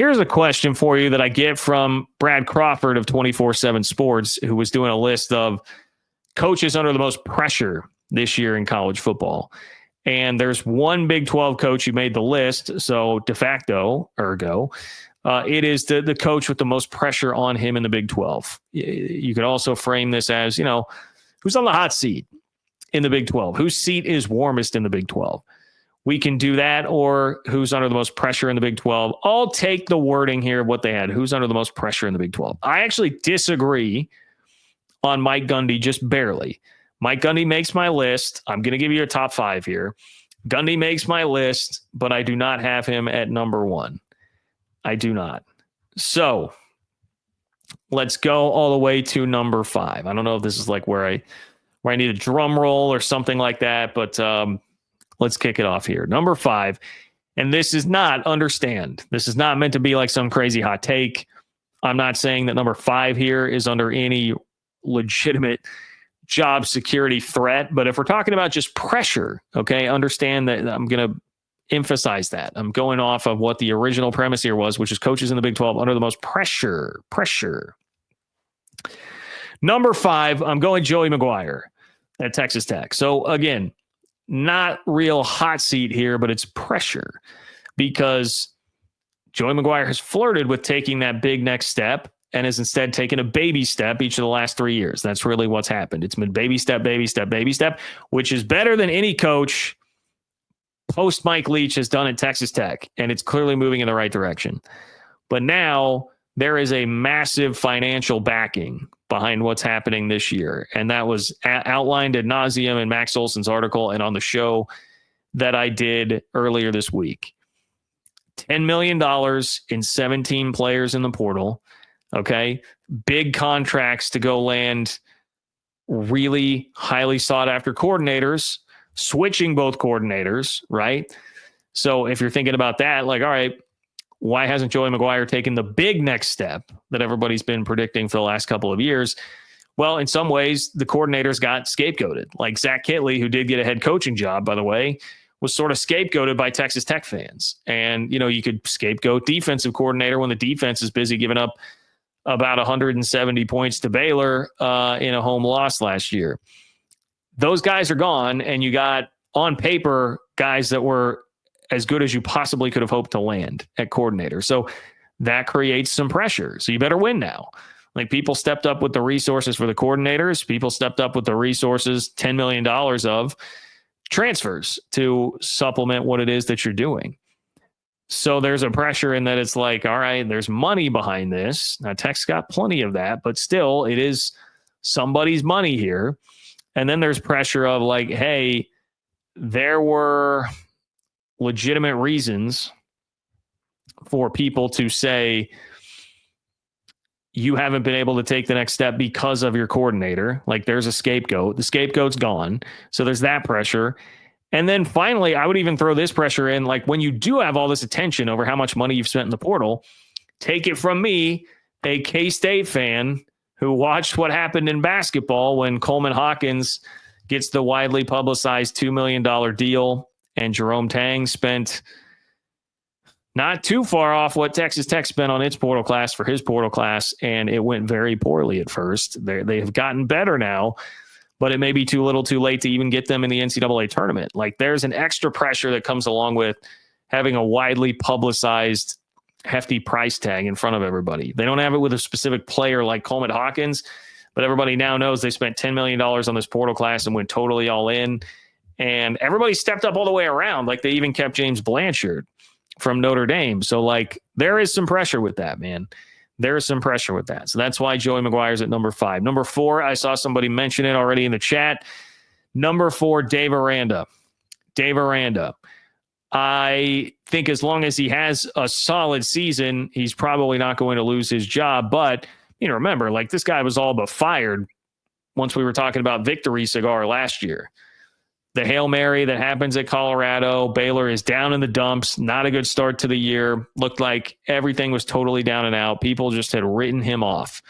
Here's a question for you that I get from Brad Crawford of 24/7 Sports, who was doing a list of coaches under the most pressure this year in college football. And there's one Big 12 coach who made the list. So de facto, ergo, it is the coach with the most pressure on him in the Big 12. You could also frame this as, who's on the hot seat in the Big 12? Whose seat is warmest in the Big 12? We can do that, or who's under the most pressure in the Big 12. I'll take the wording here of what they had. Who's under the most pressure in the Big 12? I actually disagree on Mike Gundy, just barely. Mike Gundy makes my list. I'm going to give you a top 5 here. Gundy makes my list, but I do not have him at number 1. I do not. So let's go all the way to number 5. I don't know if this is like where I need a drum roll or something like that, but let's kick it off here. Number 5, and this is not meant to be like some crazy hot take. I'm not saying that number 5 here is under any legitimate job security threat, but if we're talking about just pressure, okay, understand that I'm going to emphasize that. I'm going off of what the original premise here was, which is coaches in the Big 12 under the most pressure. Number 5, I'm going Joey McGuire at Texas Tech. So again, not real hot seat here, but it's pressure because Joey McGuire has flirted with taking that big next step and has instead taken a baby step each of the last 3 years. That's really what's happened. It's been baby step, which is better than any coach post Mike Leach has done at Texas Tech, and it's clearly moving in the right direction. But now there is a massive financial backing behind what's happening this year, and that was outlined ad nauseum in Max Olson's article and on the show that I did earlier this week. $10 million in 17 players in the portal. Okay. Big contracts to go land really highly sought after coordinators, switching both coordinators, right? So if you're thinking about that, like, all right, why hasn't Joey McGuire taken the big next step that everybody's been predicting for the last couple of years? Well, in some ways, the coordinators got scapegoated. Like Zach Kittley, who did get a head coaching job, by the way, was sort of scapegoated by Texas Tech fans. And, you could scapegoat defensive coordinator when the defense is busy giving up about 170 points to Baylor in a home loss last year. Those guys are gone, and you got, on paper, guys that were as good as you possibly could have hoped to land at coordinator. So that creates some pressure. So you better win now. Like, people stepped up with the resources for the coordinators. People stepped up with the resources, $10 million of transfers to supplement what it is that you're doing. So there's a pressure in that it's like, all right, there's money behind this. Now, Tech's got plenty of that, but still, it is somebody's money here. And then there's pressure of like, hey, there were legitimate reasons for people to say you haven't been able to take the next step because of your coordinator. Like, there's a scapegoat. The scapegoat's gone. So there's that pressure. And then finally, I would even throw this pressure in, like, when you do have all this attention over how much money you've spent in the portal, take it from me, a K-State fan who watched what happened in basketball when Coleman Hawkins gets the widely publicized $2 million deal, and Jerome Tang spent not too far off what Texas Tech spent on its portal class for his portal class, and it went very poorly at first. They have gotten better now, but it may be too little too late to even get them in the NCAA tournament. Like, there's an extra pressure that comes along with having a widely publicized hefty price tag in front of everybody. They don't have it with a specific player like Coleman Hawkins, but everybody now knows they spent $10 million on this portal class and went totally all in. And everybody stepped up all the way around. Like, they even kept James Blanchard from Notre Dame. So, like, there is some pressure with that, man. There is some pressure with that. So that's why Joey McGuire's at number 5. Number 4, I saw somebody mention it already in the chat. Number 4, Dave Aranda. Dave Aranda. I think as long as he has a solid season, he's probably not going to lose his job. But, remember, like, this guy was all but fired once we were talking about Victory Cigar last year. The Hail Mary that happens at Colorado, Baylor is down in the dumps. Not a good start to the year. Looked like everything was totally down and out. People just had written him off.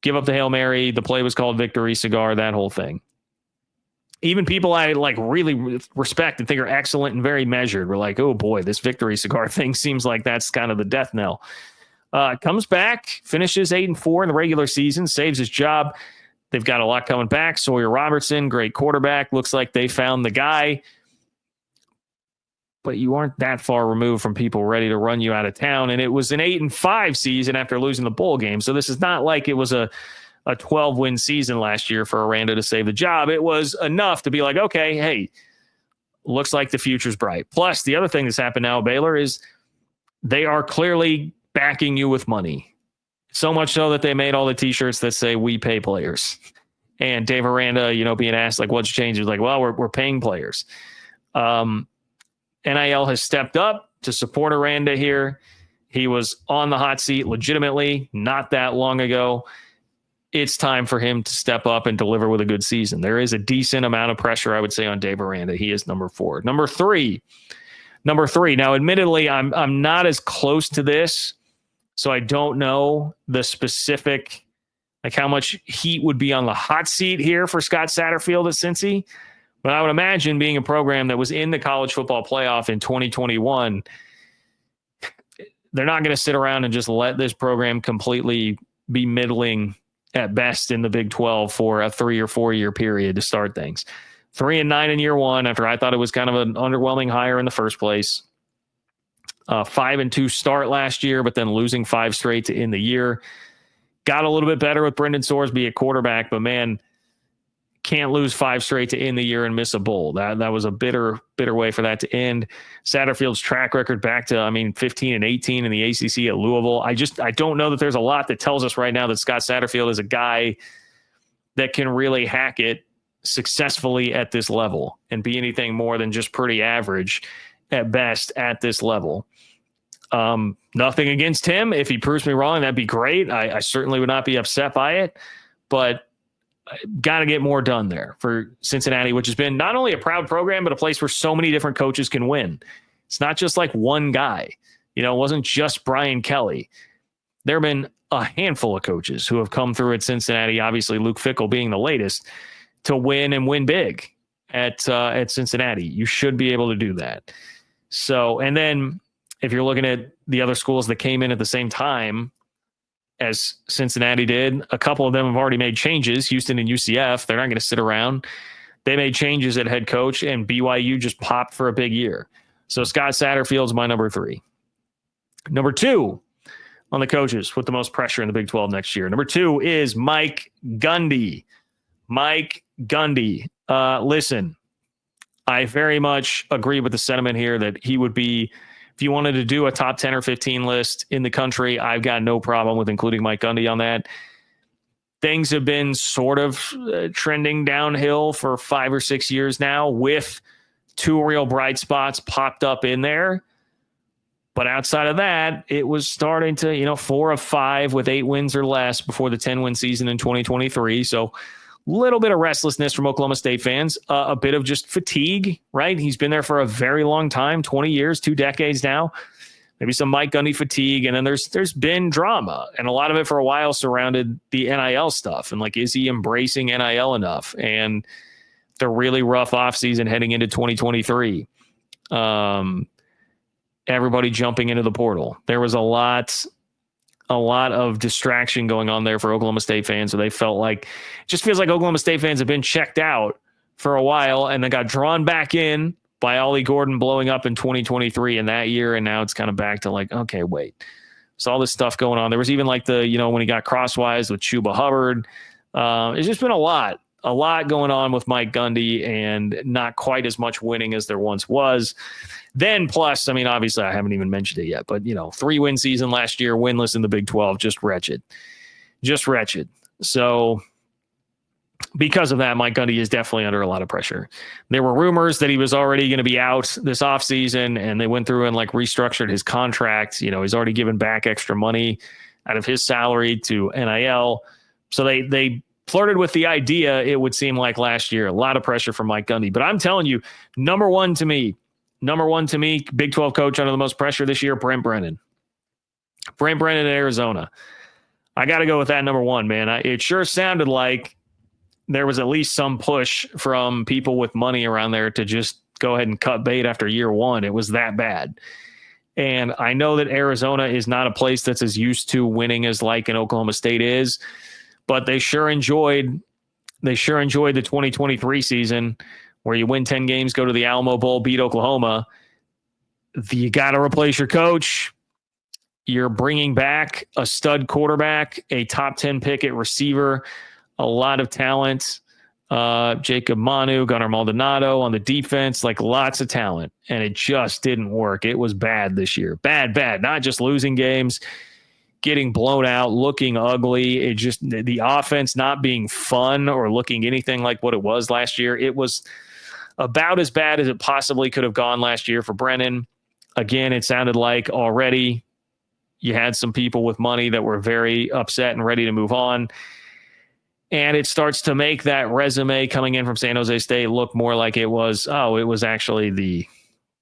Give up the Hail Mary. The play was called Victory Cigar, that whole thing. even people I like really respect and think are excellent and very measured were like, oh boy, this victory cigar thing seems like that's kind of the death knell. Comes back, finishes 8-4 in the regular season, saves his job. They've got a lot coming back. Sawyer Robertson, great quarterback. Looks like they found the guy. But you aren't that far removed from people ready to run you out of town. And it was an 8-5 season after losing the bowl game. So this is not like it was a 12-win season last year for Aranda to save the job. It was enough to be like, okay, hey, looks like the future's bright. Plus, the other thing that's happened now, Baylor, is they are clearly backing you with money. So much so that they made all the T-shirts that say "We pay players." And Dave Aranda, being asked like, "What's changed?" He's like, "Well, we're paying players." NIL has stepped up to support Aranda here. He was on the hot seat legitimately not that long ago. It's time for him to step up and deliver with a good season. There is a decent amount of pressure, I would say, on Dave Aranda. He is number 4. Number three. Now, admittedly, I'm not as close to this. So I don't know the specific, like how much heat would be on the hot seat here for Scott Satterfield at Cincy. But I would imagine being a program that was in the college football playoff in 2021, they're not going to sit around and just let this program completely be middling at best in the Big 12 for a 3 or 4 year period to start things. 3-9 in year one after I thought it was kind of an underwhelming hire in the first place. 5-2 start last year, but then losing 5 straight to end the year. Got a little bit better with Brendan Sorsby at quarterback, but man, can't lose 5 straight to end the year and miss a bowl. That was a bitter way for that to end. Satterfield's track record back to, 15-18 in the ACC at Louisville. I don't know that there's a lot that tells us right now that Scott Satterfield is a guy that can really hack it successfully at this level and be anything more than just pretty average at best at this level. Nothing against him. If he proves me wrong, that'd be great. I certainly would not be upset by it, but got to get more done there for Cincinnati, which has been not only a proud program, but a place where so many different coaches can win. It's not just like one guy. It wasn't just Brian Kelly. There have been a handful of coaches who have come through at Cincinnati, obviously Luke Fickell being the latest, to win and win big at Cincinnati. You should be able to do that. So, and then if you're looking at the other schools that came in at the same time as Cincinnati did, a couple of them have already made changes. Houston and UCF, they're not going to sit around. They made changes at head coach, and BYU just popped for a big year. So Scott Satterfield's my number 3. Number 2 on the coaches with the most pressure in the Big 12 next year. Number 2 is Mike Gundy. Mike Gundy. Listen, I very much agree with the sentiment here that he would be, if you wanted to do a top 10 or 15 list in the country, I've got no problem with including Mike Gundy on that. Things have been sort of trending downhill for 5 or 6 years now, with 2 real bright spots popped up in there. But outside of that, it was starting to, 4 of 5 with 8 wins or less before the 10-win season in 2023. So little bit of restlessness from Oklahoma State fans, a bit of just fatigue, right? He's been there for a very long time, 20 years, 2 decades now. Maybe some Mike Gundy fatigue. And then there's been drama, and a lot of it for a while surrounded the NIL stuff. And like, is he embracing NIL enough? And the really rough offseason heading into 2023. Everybody jumping into the portal. There was a lot of distraction going on there for Oklahoma State fans. So they felt like, it just feels like Oklahoma State fans have been checked out for a while and then got drawn back in by Ollie Gordon blowing up in 2023 in that year. And now it's kind of back to like, okay, wait. So all this stuff going on. There was even like when he got crosswise with Chuba Hubbard. It's just been a lot going on with Mike Gundy, and not quite as much winning as there once was. Then plus, obviously I haven't even mentioned it yet, but 3-win season last year, winless in the Big 12, just wretched. So because of that, Mike Gundy is definitely under a lot of pressure. There were rumors that he was already going to be out this offseason, and they went through and like restructured his contract. He's already given back extra money out of his salary to NIL. So they flirted with the idea, it would seem like last year, a lot of pressure from Mike Gundy. But I'm telling you, number one to me, Big 12 coach under the most pressure this year, Brent Brennan. Brent Brennan in Arizona. I got to go with that number 1, man. It sure sounded like there was at least some push from people with money around there to just go ahead and cut bait after year one. It was that bad. And I know that Arizona is not a place that's as used to winning as like an Oklahoma State is, but they sure enjoyed the 2023 season where you win 10 games, go to the Alamo Bowl, beat Oklahoma. You got to replace your coach. You're bringing back a stud quarterback, a top 10 pick at receiver, a lot of talent. Jacob Manu, Gunnar Maldonado on the defense, like lots of talent. And it just didn't work. It was bad this year. Bad. Not just losing games, getting blown out, looking ugly. It just, the offense not being fun or looking anything like what it was last year. It was about as bad as it possibly could have gone last year for Brennan. Again, it sounded like already you had some people with money that were very upset and ready to move on. And it starts to make that resume coming in from San Jose State look more like it was actually the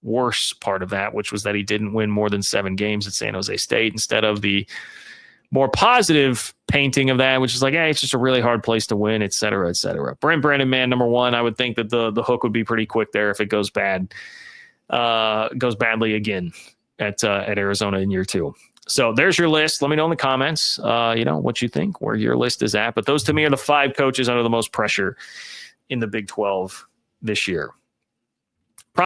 worst part of that, which was that he didn't win more than 7 games at San Jose State instead of the more positive painting of that, which is like, hey, it's just a really hard place to win, et cetera, et cetera. Brent Brennan, man, number one, I would think that the hook would be pretty quick there if it goes badly again at Arizona in year 2. So there's your list. Let me know in the comments, what you think, where your list is at. But those to me are the 5 coaches under the most pressure in the Big 12 this year.